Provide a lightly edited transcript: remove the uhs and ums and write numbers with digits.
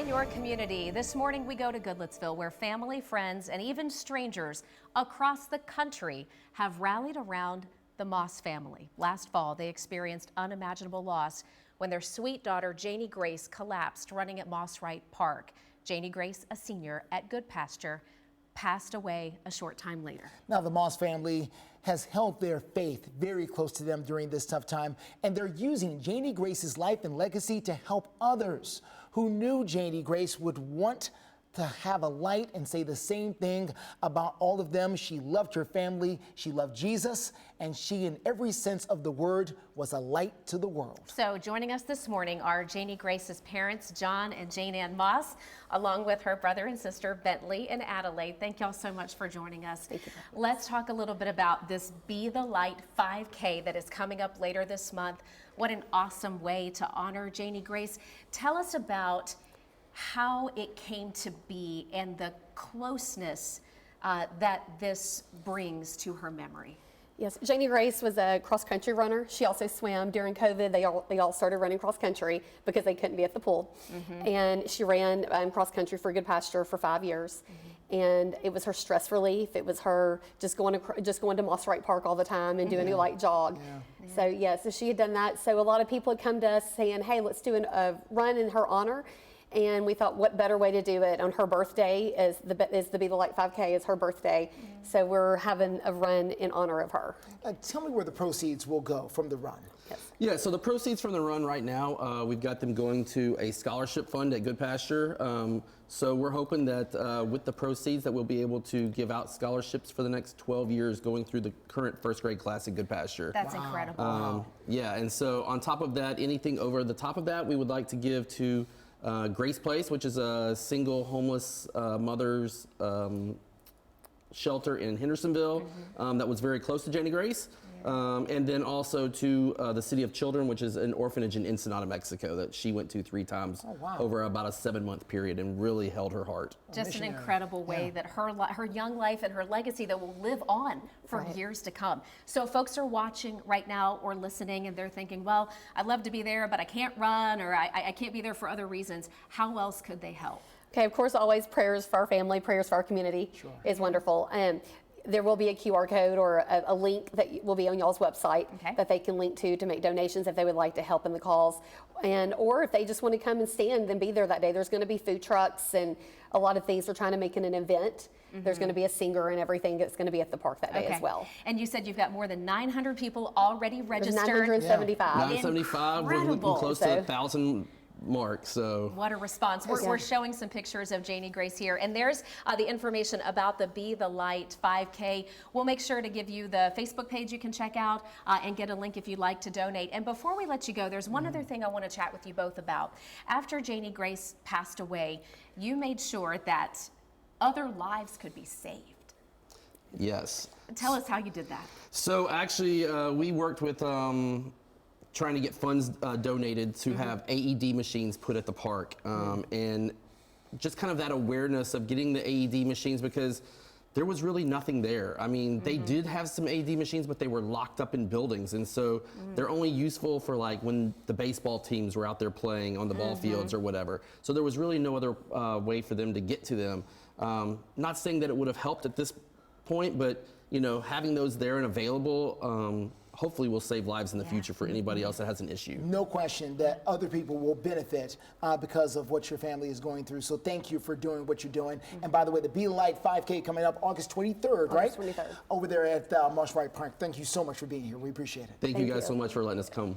in your community. This morning we go to Goodlettsville, where family, friends, and even strangers across the country have rallied around the Moss family. Last fall, they experienced unimaginable loss when their sweet daughter, Janie Grace, collapsed running at Moss Wright Park. Janie Grace, a senior at Good Pasture, passed away a short time later. Now, the Moss family has held their faith very close to them during this tough time, and they're using Janie Grace's life and legacy to help others who knew Janie Grace would want to have a light and say the same thing about all of them. She loved her family, she loved Jesus, and she, in every sense of the word, was a light to the world. So joining us this morning are Janie Grace's parents, John and Jane Ann Moss, along with her brother and sister, Bentley and Adelaide. Thank y'all so much for joining us. Thank you. Let's talk a little bit about this Be the Light 5K that is coming up later this month. What an awesome way to honor Janie Grace. Tell us about how it came to be and the closeness that this brings to her memory. Yes, Janie Grace was a cross-country runner. She also swam. During COVID, they all started running cross-country because they couldn't be at the pool. And she ran cross-country for Good Pasture for 5 years. And it was her stress relief. It was her just going to Moss Wright Park all the time and doing a light jog. So so she had done that. So a lot of people had come to us saying, hey, let's do a run in her honor. And we thought, what better way to do it on her birthday is the Be the Light 5K is her birthday. So we're having a run in honor of her. Tell me where the proceeds will go from the run. Yeah, so the proceeds from the run right now, we've got them going to a scholarship fund at Good Pasture. So we're hoping that with the proceeds that we'll be able to give out scholarships for the next 12 years going through the current first grade class at Good Pasture. That's incredible. Yeah, and so on top of that, anything over the top of that, we would like to give to Grace Place, which is a single homeless mother's shelter in Hendersonville that was very close to Janie Grace. And then also to the City of Children, which is an orphanage in Ensenada, Mexico, that she went to 3 times over about a 7-month period and really held her heart. Just an incredible way that her young life and her legacy that will live on for years to come. So folks are watching right now or listening and they're thinking, well, I'd love to be there, but I can't run, or I can't be there for other reasons. How else could they help? Okay, of course, always prayers for our family, prayers for our community is wonderful. There will be a QR code or a link that will be on y'all's website that they can link to make donations if they would like to help in the cause. Or if they just want to come and stand and be there that day. There's going to be food trucks and a lot of things. We're trying to make it an event. There's going to be a singer and everything that's going to be at the park that day as well. And you said you've got more than 900 people already registered. 975. 975, we're looking close to 1,000 mark. So what a response. We're showing some pictures of Janie Grace here, and there's the information about the Be the Light 5K. We'll make sure to give you the Facebook page you can check out and get a link if you'd like to donate. And before we let you go, there's one other thing I want to chat with you both about. After Janie Grace passed away, you made sure that other lives could be saved. Yes. Tell us how you did that. So actually we worked with trying to get funds donated to have AED machines put at the park, and just kind of that awareness of getting the AED machines, because there was really nothing there. I mean, they did have some AED machines, but they were locked up in buildings, and so they're only useful for like when the baseball teams were out there playing on the ball fields or whatever. So there was really no other way for them to get to them. Not saying that it would have helped at this point, but you know, having those there and available hopefully will save lives in the future for anybody else that has an issue. No question that other people will benefit because of what your family is going through. So thank you for doing what you're doing. And by the way, the Be the Light 5K coming up August 23rd, right? August 23rd. Over there at Moss Wright Park. Thank you so much for being here. We appreciate it. Thank you guys so much for letting us come.